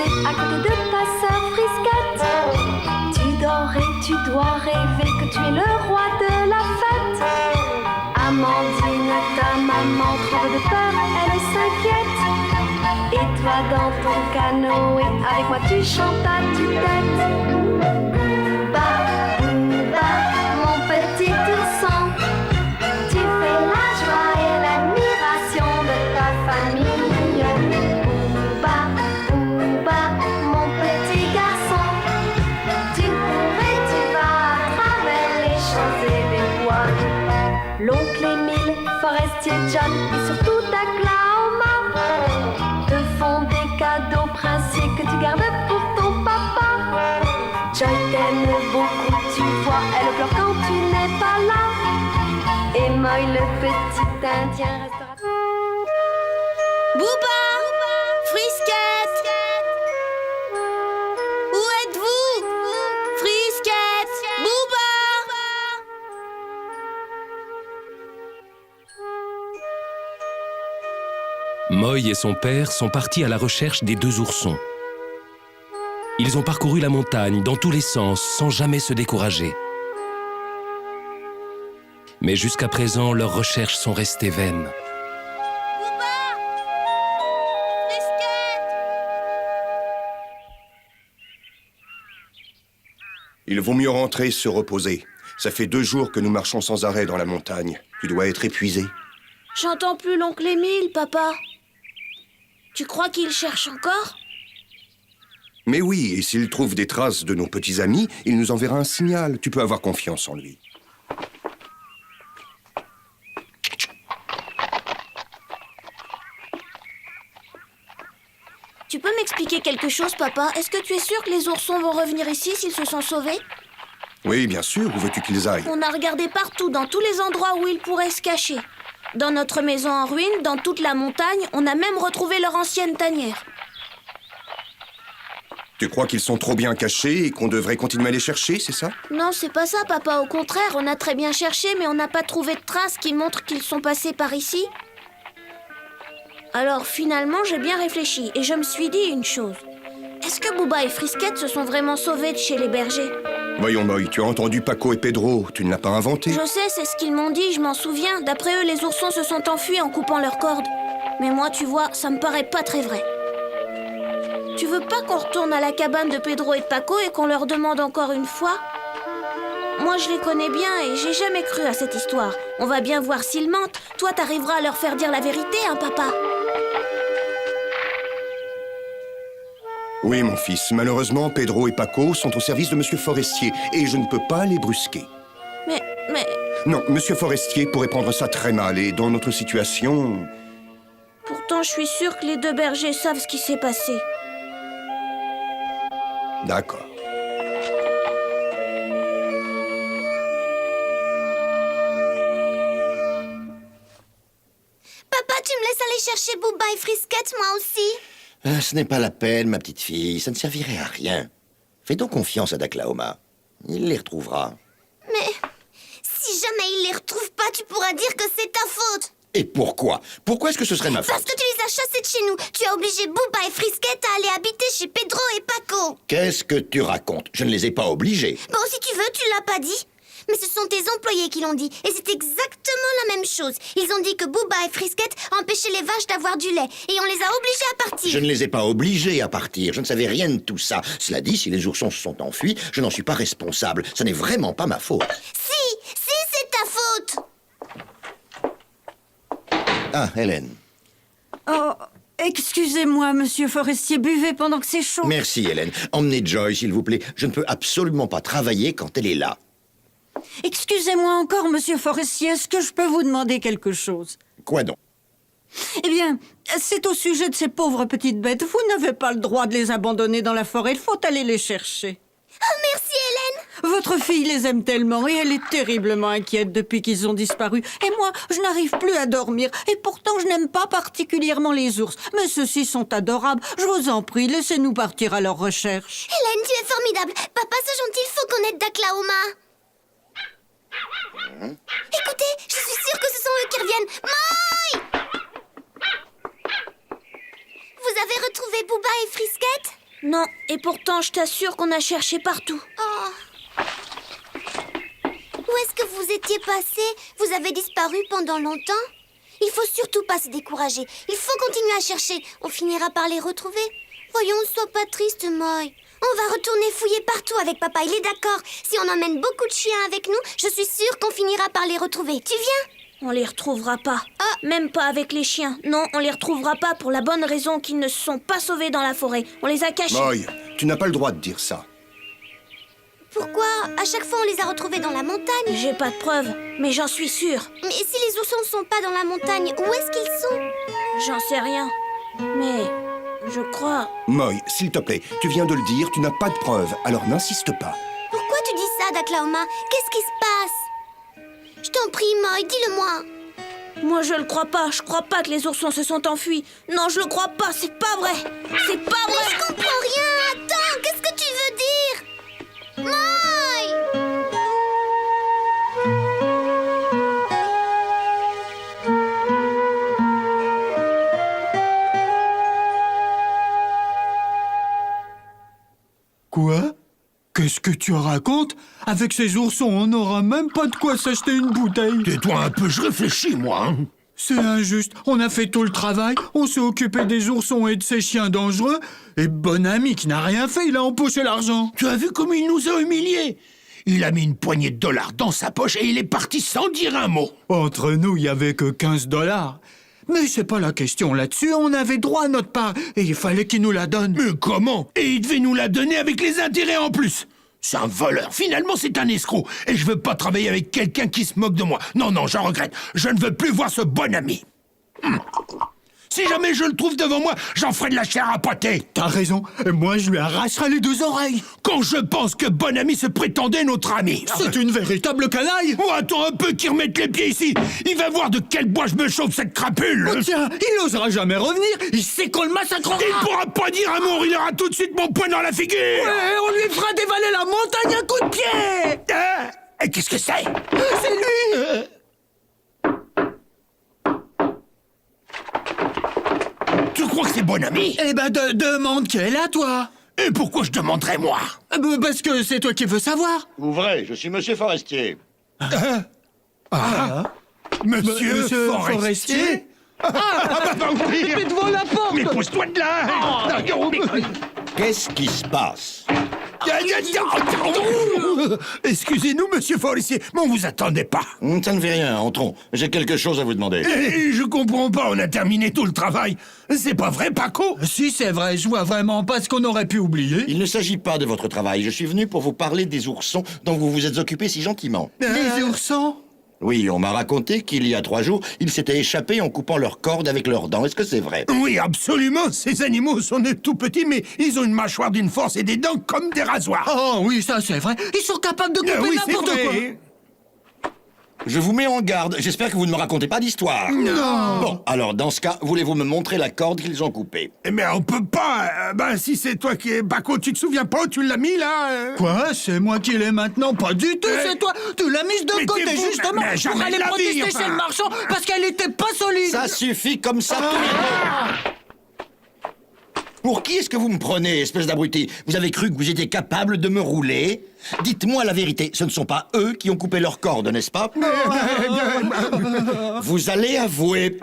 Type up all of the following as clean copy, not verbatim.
danser à côté de ta sœur Frisquette. Tu dors et tu dois rêver que tu es le roi de la fête. Amandine, ta maman tremble de peur, elle s'inquiète. Et toi dans ton canoë, avec moi tu chantes à tue-tête. Booba, booba, mon petit ourson, tu fais la joie et l'admiration de ta famille. Booba, booba, mon petit garçon, tu cours et tu vas à travers les champs et les bois. L'oncle Émile, Forestier John et surtout Oklahoma te font des cadeaux princiers que tu gardes pour ton papa. Joy t'aime beaucoup, tu vois, elle pleure quand tu n'es pas là. Et Moy, le petit Indien, restera... Booba! Frisquette! Où êtes-vous? Frisquette! Booba! Moy et son père sont partis à la recherche des deux oursons. Ils ont parcouru la montagne dans tous les sens sans jamais se décourager. Mais jusqu'à présent, leurs recherches sont restées vaines. Booba! Frisquette! Il vaut mieux rentrer, se reposer. Ça fait 2 jours que nous marchons sans arrêt dans la montagne. Tu dois être épuisé. J'entends plus l'oncle Émile, papa. Tu crois qu'il cherche encore? Mais oui, et s'il trouve des traces de nos petits amis, il nous enverra un signal. Tu peux avoir confiance en lui. Tu peux m'expliquer quelque chose, papa? Est-ce que tu es sûr que les oursons vont revenir ici s'ils se sont sauvés? Oui, bien sûr. Où veux-tu qu'ils aillent? On a regardé partout, dans tous les endroits où ils pourraient se cacher. Dans notre maison en ruine, dans toute la montagne, on a même retrouvé leur ancienne tanière. Tu crois qu'ils sont trop bien cachés et qu'on devrait continuer à les chercher, c'est ça? Non, c'est pas ça, papa. Au contraire, on a très bien cherché, mais on n'a pas trouvé de traces qui montrent qu'ils sont passés par ici. Alors, finalement, j'ai bien réfléchi et je me suis dit une chose. Est-ce que Booba et Frisquette se sont vraiment sauvés de chez les bergers? Voyons, Moy, tu as entendu Paco et Pedro. Tu ne l'as pas inventé. Je sais, c'est ce qu'ils m'ont dit, je m'en souviens. D'après eux, les oursons se sont enfuis en coupant leurs cordes. Mais moi, tu vois, ça me paraît pas très vrai. Tu veux pas qu'on retourne à la cabane de Pedro et de Paco et qu'on leur demande encore une fois? Moi, je les connais bien et j'ai jamais cru à cette histoire. On va bien voir s'ils mentent. Toi, t'arriveras à leur faire dire la vérité, hein, papa? Oui, mon fils. Malheureusement, Pedro et Paco sont au service de Monsieur Forestier et je ne peux pas les brusquer. Mais... Non, Monsieur Forestier pourrait prendre ça très mal et dans notre situation... Pourtant, je suis sûre que les 2 bergers savent ce qui s'est passé. D'accord. Papa, tu me laisses aller chercher Booba et Frisquette, moi aussi? Ce n'est pas la peine, ma petite fille. Ça ne servirait à rien. Fais donc confiance à Oklahoma. Il les retrouvera. Mais si jamais il les retrouve pas, tu pourras dire que c'est ta faute. Et pourquoi? Pourquoi est-ce que ce serait ma faute? Parce que tu les as chassés de chez nous. Tu as obligé Booba et Frisquette à aller habiter chez Pedro et Paco. Qu'est-ce que tu racontes? Je ne les ai pas obligés. Bon, si tu veux, tu l'as pas dit. Mais ce sont tes employés qui l'ont dit. Et c'est exactement la même chose. Ils ont dit que Booba et Frisquette empêchaient les vaches d'avoir du lait. Et on les a obligés à partir. Je ne les ai pas obligés à partir. Je ne savais rien de tout ça. Cela dit, si les oursons se sont enfuis, je n'en suis pas responsable. Ça n'est vraiment pas ma faute. Si, c'est ta faute. Ah, Hélène. Oh, excusez-moi, monsieur Forestier, buvez pendant que c'est chaud. Merci, Hélène. Emmenez Joy, s'il vous plaît. Je ne peux absolument pas travailler quand elle est là. Excusez-moi encore, monsieur Forestier, est-ce que je peux vous demander quelque chose? Quoi donc? Eh bien, c'est au sujet de ces pauvres petites bêtes. Vous n'avez pas le droit de les abandonner dans la forêt, il faut aller les chercher. Oh, merci, Hélène. Votre fille les aime tellement et elle est terriblement inquiète depuis qu'ils ont disparu. Et moi, je n'arrive plus à dormir. Et pourtant, je n'aime pas particulièrement les ours. Mais ceux-ci sont adorables. Je vous en prie, laissez-nous partir à leur recherche. Hélène, tu es formidable. Papa, c'est gentil, il faut qu'on aide Oklahoma. Écoutez, je suis sûre que ce sont eux qui reviennent. Moy! Vous avez retrouvé Booba et Frisquette? Non, et pourtant, je t'assure qu'on a cherché partout. Où est-ce que vous étiez passé? Vous avez disparu pendant longtemps? Il faut surtout pas se décourager. Il faut continuer à chercher. On finira par les retrouver. Voyons, ne sois pas triste, Moy. On va retourner fouiller partout avec papa, il est d'accord. Si on emmène beaucoup de chiens avec nous, je suis sûre qu'on finira par les retrouver. Tu viens? On les retrouvera pas. Même pas avec les chiens. Non, on les retrouvera pas pour la bonne raison qu'ils ne se sont pas sauvés dans la forêt. On les a cachés. Moy, tu n'as pas le droit de dire ça. Pourquoi? À chaque fois, on les a retrouvés dans la montagne. J'ai pas de preuves, mais j'en suis sûre. Mais si les oursons ne sont pas dans la montagne, où est-ce qu'ils sont? J'en sais rien. Mais je crois... Moy, s'il te plaît, tu viens de le dire, tu n'as pas de preuves, alors n'insiste pas. Pourquoi tu dis ça, Daklaoma? Qu'est-ce qui se passe? Je t'en prie, Moy, dis-le-moi. Moi, je le crois pas. Je crois pas que les oursons se sont enfuis. Non, je le crois pas. C'est pas vrai. C'est pas vrai. Mais je comprends rien. Attends, qu'est-ce que tu veux dire? Moy! Quoi? Qu'est-ce que tu racontes? Avec ces oursons, on n'aura même pas de quoi s'acheter une bouteille. Tais-toi un peu, je réfléchis, moi. Hein. C'est injuste. On a fait tout le travail, on s'est occupé des oursons et de ces chiens dangereux, et Bonami qui n'a rien fait, il a empoché l'argent. Tu as vu comme il nous a humiliés? Il a mis une poignée de dollars dans sa poche et il est parti sans dire un mot. Entre nous, il y avait que 15 $. Mais c'est pas la question là-dessus, on avait droit à notre part, et il fallait qu'il nous la donne. Mais comment? Et il devait nous la donner avec les intérêts en plus. C'est un voleur, finalement c'est un escroc. Et je veux pas travailler avec quelqu'un qui se moque de moi. Non, non, j'en regrette. Je ne veux plus voir ce bon ami. Si jamais je le trouve devant moi, j'en ferai de la chair à pâté. T'as raison, et moi je lui arracherai les 2 oreilles. Quand je pense que bon ami se prétendait notre ami. C'est une véritable canaille. Oh, attends un peu qu'il remette les pieds ici. Il va voir de quel bois je me chauffe cette crapule. Oh, tiens, il n'osera jamais revenir, il sait qu'on le massacrera. Il pourra pas dire un mot, il aura tout de suite mon poing dans la figure. Ouais, on lui fera dévaler la montagne à coups de pied. Et qu'est-ce que c'est? C'est lui. Tu crois que c'est bon ami? Eh ben, demande qui est là, toi. Et pourquoi je demanderais moi? Parce que c'est toi qui veux savoir. Ouvrez, je suis Monsieur Forestier. Monsieur Forestier? Mais devant la porte. Mais pousse-toi de là! Qu'est-ce qui se passe? Excusez-nous, monsieur Forestier, mais on vous attendait pas. Ça ne fait rien, entrons. J'ai quelque chose à vous demander. Je comprends pas, on a terminé tout le travail. C'est pas vrai, Paco? Si, c'est vrai, je vois vraiment pas ce qu'on aurait pu oublier. Il ne s'agit pas de votre travail. Je suis venu pour vous parler des oursons dont vous vous êtes occupé si gentiment. Les oursons? Oui, on m'a raconté qu'il y a 3 jours, ils s'étaient échappés en coupant leurs cordes avec leurs dents. Est-ce que c'est vrai? Oui, absolument. Ces animaux sont nés tout petits, mais ils ont une mâchoire d'une force et des dents comme des rasoirs. Oh oui, ça c'est vrai. Ils sont capables de couper Oui, c'est n'importe quoi. vrai. Je vous mets en garde. J'espère que vous ne me racontez pas d'histoire. Non. Bon, alors dans ce cas, voulez-vous me montrer la corde qu'ils ont coupée? Mais on peut pas. Si c'est toi qui es Paco, tu te souviens pas où tu l'as mis, là? Quoi? C'est moi qui l'ai maintenant? Pas du tout, c'est toi. Tu l'as mise de Mais côté t'es fou, justement mais jamais pour aller de la protester vie, chez enfin. le marchand parce qu'elle était pas solide. Ça suffit comme ça tous les deux. Pour qui est-ce que vous me prenez, espèce d'abruti? Vous avez cru que vous étiez capable de me rouler? Dites-moi la vérité, ce ne sont pas eux qui ont coupé leurs cordes, n'est-ce pas? Vous allez avouer.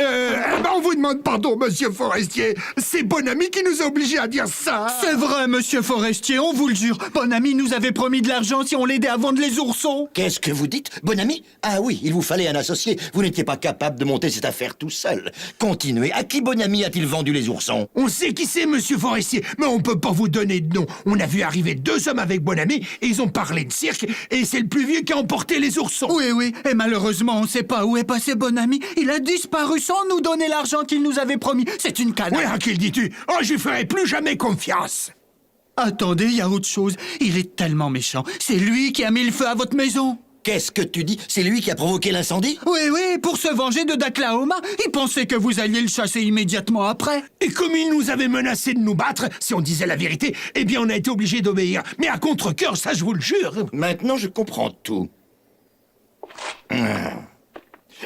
On vous demande pardon, monsieur Forestier. C'est bon ami qui nous a obligés à dire ça. C'est vrai, monsieur Forestier, on vous le jure. Bon ami nous avait promis de l'argent si on l'aidait à vendre les oursons. Qu'est-ce que vous dites, bon ami? Ah oui, il vous fallait un associé. Vous n'étiez pas capable de monter cette affaire tout seul. Continuez. À qui bon ami a-t-il vendu les oursons? On sait qui c'est, monsieur Forestier, mais on peut pas vous donner de nom. On a vu arriver 2 hommes avec bon ami et ils ont parlé de cirque et c'est le plus vieux qui a emporté les oursons. Oui, et malheureusement, on sait pas où est passé bon ami. Il a disparu sans nous donner l'argent qu'il nous avait promis. C'est une canaille. Ouais, à qui le dis-tu? Oh, je lui ferai plus jamais confiance. Attendez, il y a autre chose. Il est tellement méchant. C'est lui qui a mis le feu à votre maison. Qu'est-ce que tu dis? C'est lui qui a provoqué l'incendie? Oui, pour se venger de Daklaoma. Il pensait que vous alliez le chasser immédiatement après. Et comme il nous avait menacé de nous battre, si on disait la vérité, eh bien on a été obligé d'obéir. Mais à contre-cœur, ça je vous le jure. Maintenant, je comprends tout.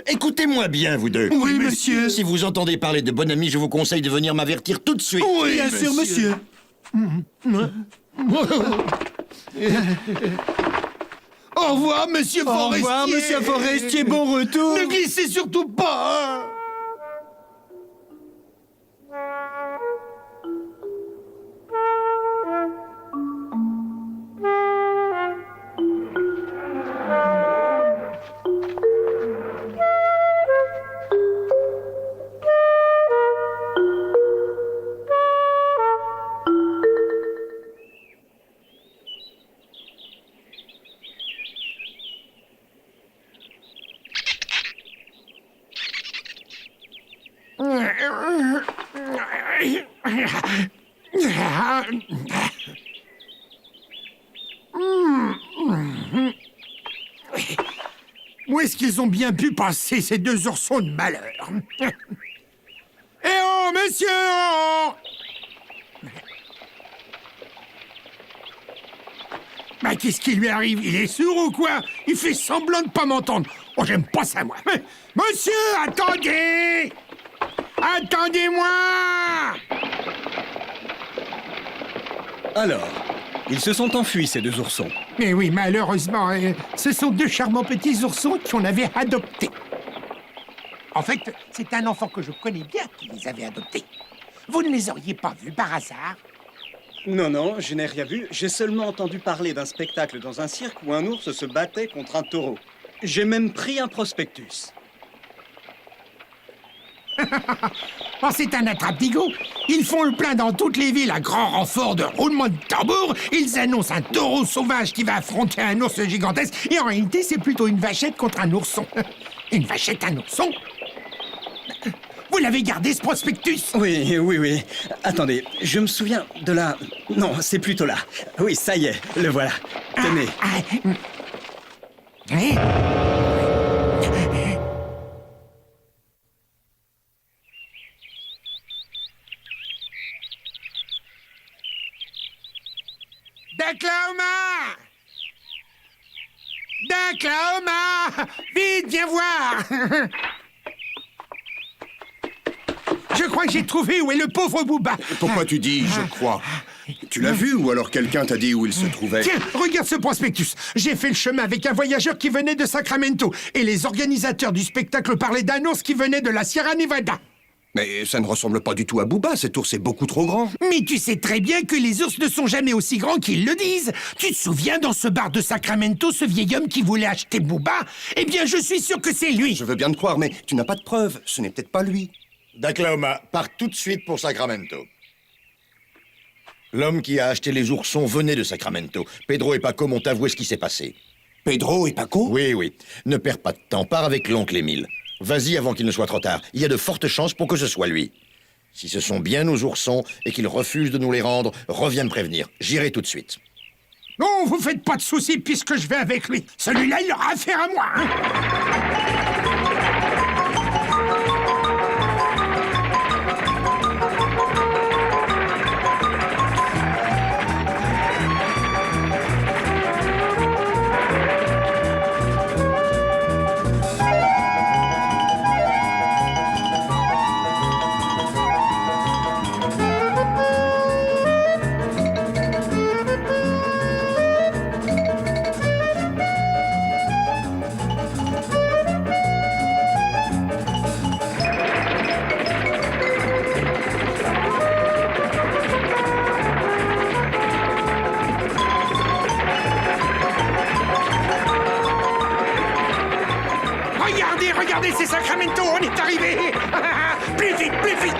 Écoutez-moi bien, vous deux. Oui, monsieur. Si vous entendez parler de bon ami, je vous conseille de venir m'avertir tout de suite. Oui, Bien sûr, monsieur. Au revoir, monsieur Au Forestier. revoir, monsieur Forestier, bon retour. Ne glissez surtout pas, hein. Où est-ce qu'ils ont bien pu passer ces deux oursons de malheur? Eh oh, monsieur! Bah, qu'est-ce qui lui arrive? Il est sourd ou quoi? Il fait semblant de pas m'entendre. Oh, j'aime pas ça, moi. Monsieur, attendez! Attendez-moi! Alors, ils se sont enfuis, ces deux oursons. Mais oui, malheureusement, ce sont deux charmants petits oursons qu'on avait adoptés. En fait, c'est un enfant que je connais bien qui les avait adoptés. Vous ne les auriez pas vus par hasard? Non, non, je n'ai rien vu. J'ai seulement entendu parler d'un spectacle dans un cirque où un ours se battait contre un taureau. J'ai même pris un prospectus. Oh, c'est un attrape-nigo. Ils font le plein dans toutes les villes à grand renfort de roulement de tambour. Ils annoncent un taureau sauvage qui va affronter un ours gigantesque. Et en réalité, c'est plutôt une vachette contre un ourson. Une vachette, un ourson? Vous l'avez gardé, ce prospectus? Oui, oui, oui. Attendez, je me souviens de la... Non, c'est plutôt là. Oui, ça y est, le voilà. Tenez. Daklaoma! Daklaoma! Vite, viens voir! Je crois que j'ai trouvé où est le pauvre Booba. Pourquoi tu dis « je crois » Tu l'as vu ou alors quelqu'un t'a dit où il se trouvait? Tiens, regarde ce prospectus. J'ai fait le chemin avec un voyageur qui venait de Sacramento. Et les organisateurs du spectacle parlaient d'un ours qui venait de la Sierra Nevada. Mais ça ne ressemble pas du tout à Booba, cet ours est beaucoup trop grand. Mais tu sais très bien que les ours ne sont jamais aussi grands qu'ils le disent. Tu te souviens dans ce bar de Sacramento, ce vieil homme qui voulait acheter Booba? Eh bien, je suis sûr que c'est lui. Je veux bien te croire, mais tu n'as pas de preuves. Ce n'est peut-être pas lui. Daklaoma, pars tout de suite pour Sacramento. L'homme qui a acheté les oursons venait de Sacramento. Pedro et Paco m'ont avoué ce qui s'est passé. Pedro et Paco? Oui, oui. Ne perds pas de temps, pars avec l'oncle Émile. Vas-y avant qu'il ne soit trop tard. Il y a de fortes chances pour que ce soit lui. Si ce sont bien nos oursons et qu'il refuse de nous les rendre, reviens me prévenir. J'irai tout de suite. Non, vous faites pas de soucis puisque je vais avec lui. Celui-là, il aura affaire à moi, hein. Regardez, c'est Sacramento, on est arrivé. Plus vite, plus vite.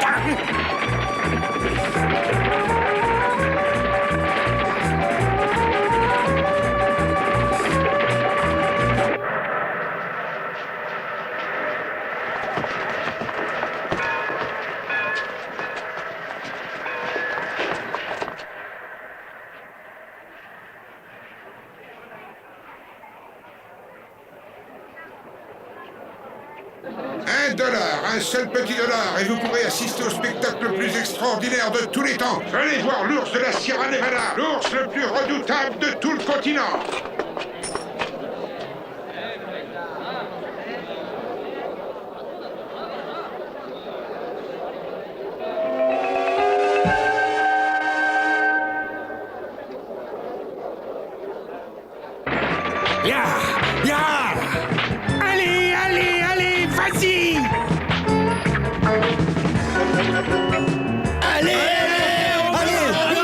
$1, un seul petit dollar, et vous pourrez assister au spectacle le plus extraordinaire de tous les temps. Venez voir l'ours de la Sierra Nevada, l'ours le plus redoutable de tout le continent. Allez-y! Allez!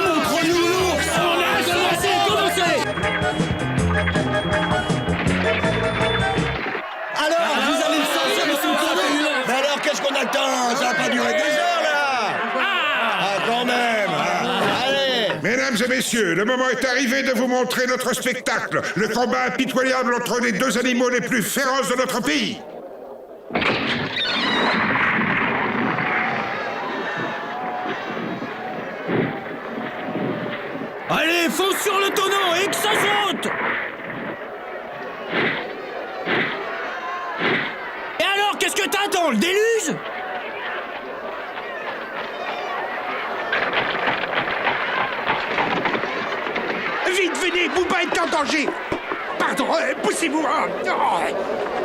Montre-nous l'ours! Alors, vous allez le sortir de son tonneau? Mais alors, qu'est-ce qu'on attend? Ça va pas durer 2 heures, là! Ah, quand même! Allez! Mesdames et messieurs, le moment est arrivé de vous montrer notre spectacle, le combat impitoyable entre les 2 animaux les plus féroces de notre pays. Allez, fonce sur le tonneau et que ça saute! Et alors, qu'est-ce que t'attends, le déluge? Vite, venez, Booba est en danger! Pardon, poussez-vous!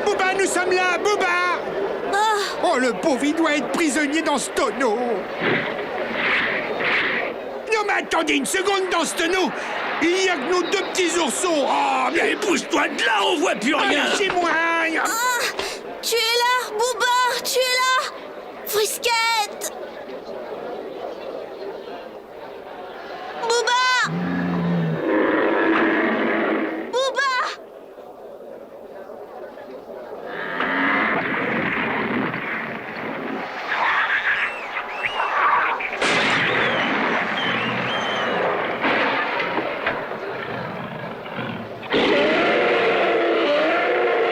Booba, nous sommes là, Booba! Oh, le pauvre, il doit être prisonnier dans ce tonneau! Non, mais attendez une seconde, dans ce tonneau, il n'y a que nos 2 petits oursons! Oh, mais pousse-toi de là, on voit plus rien! Lâchez-moi! Tu es là, Booba, tu es là! Frisquette! Booba! Booba!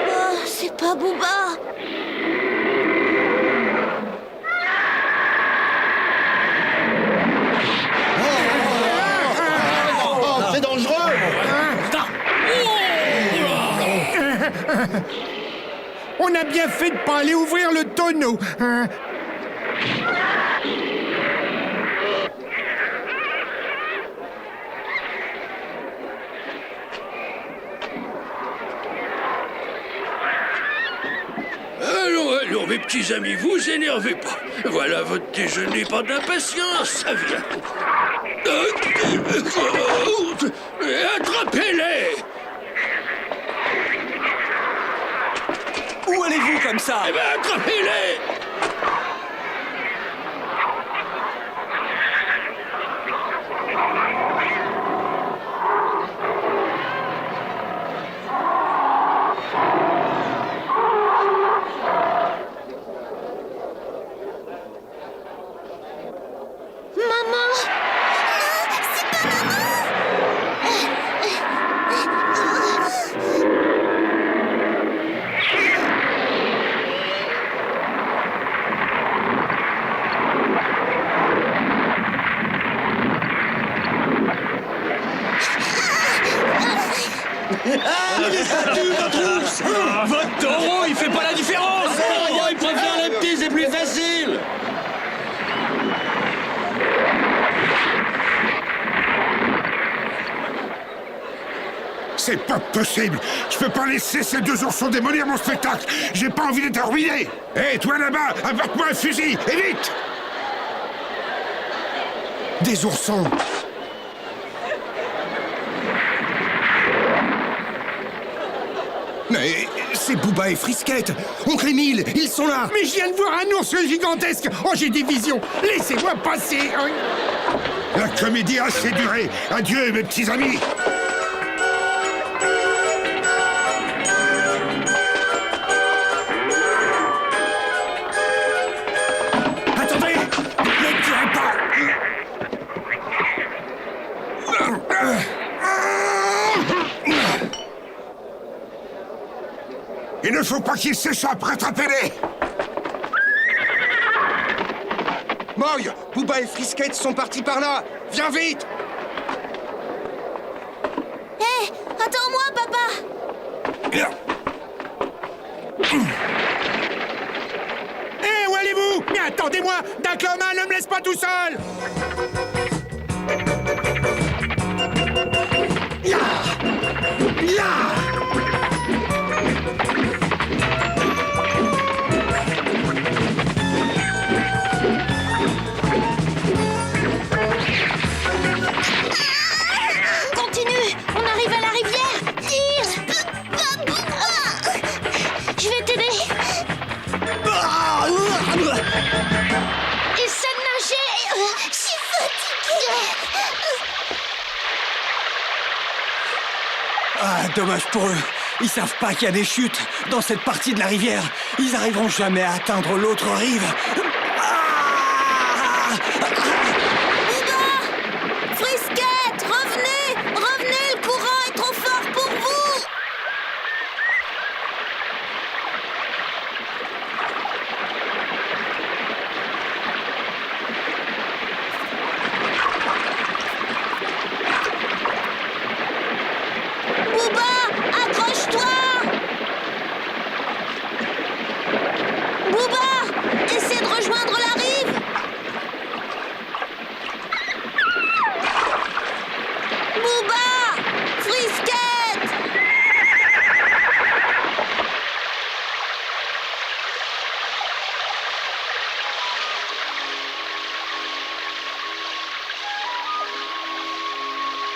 Oh, c'est pas Booba! C'est dangereux! On a bien fait de pas aller ouvrir le tonneau! Allons, mes petits amis, vous énervez pas. Voilà votre déjeuner, pas d'impatience, ça vient. Attrapez-les! Où allez-vous comme ça? Eh ben, attrapez-les! Votre taureau, il fait pas la différence! Il préfère les petits, c'est plus facile! C'est pas possible. Je peux pas laisser ces 2 oursons démolir mon spectacle. J'ai pas envie d'être ruiné. Hé, toi là-bas, apporte-moi un fusil, et vite! Des oursons! Mais c'est Booba et Frisquette! Oncle Émile, ils sont là! Mais je viens de voir un ours gigantesque! Oh, j'ai des visions! Laissez-moi passer! La comédie a assez duré. Adieu, mes petits amis. Attendez! Ne tirez pas! Il ne faut pas qu'ils s'échappent. Rattrapez-les! Moy, Booba et Frisquette sont partis par là. Viens vite! Hé, attends-moi, papa! Hé, où allez-vous? Mais attendez-moi! Dacloma, ne me laisse pas tout seul! Continue! On arrive à la rivière! Tire! Je vais t'aider! Il sait nager. Je suis fatiguée. Ah, dommage pour eux. Ils savent pas qu'il y a des chutes dans cette partie de la rivière. Ils arriveront jamais à atteindre l'autre rive. Frisquette, revenez! Revenez, le courant est trop fort pour vous! Bouba, accroche-toi! Bouba, essaie de rejoindre la rive! Bouba! Frisquette!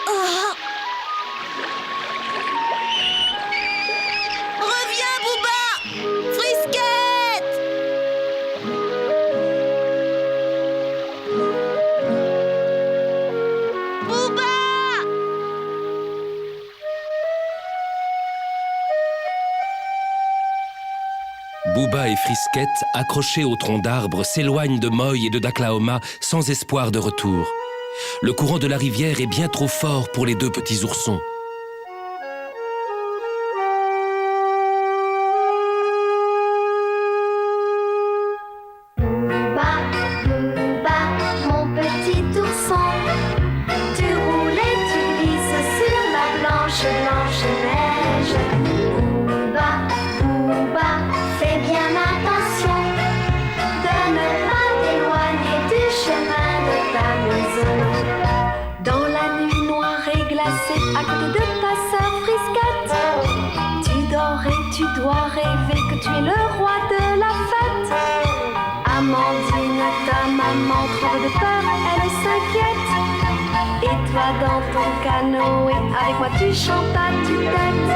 Oh! Reviens, Bouba! Frisquette! Bouba! Bouba et Frisquette, accrochés au tronc d'arbre, s'éloignent de Moy et de Daklaoma sans espoir de retour. Le courant de la rivière est bien trop fort pour les deux petits oursons. Bouba, Bouba, mon petit ourson, tu roules et tu glisses sur la blanche, blanche neige. Bouba, Bouba, fais bien attention de ne pas t'éloigner du chemin de ta maison. Dans la nuit noire et glacée, à côté de ta sœur Frisquette, tu dors et tu dois rêver que tu es le roi de la fête. Amandine, ta maman tremble de peur, elle s'inquiète. Et toi dans ton canoë, avec moi tu chantes à tue-tête.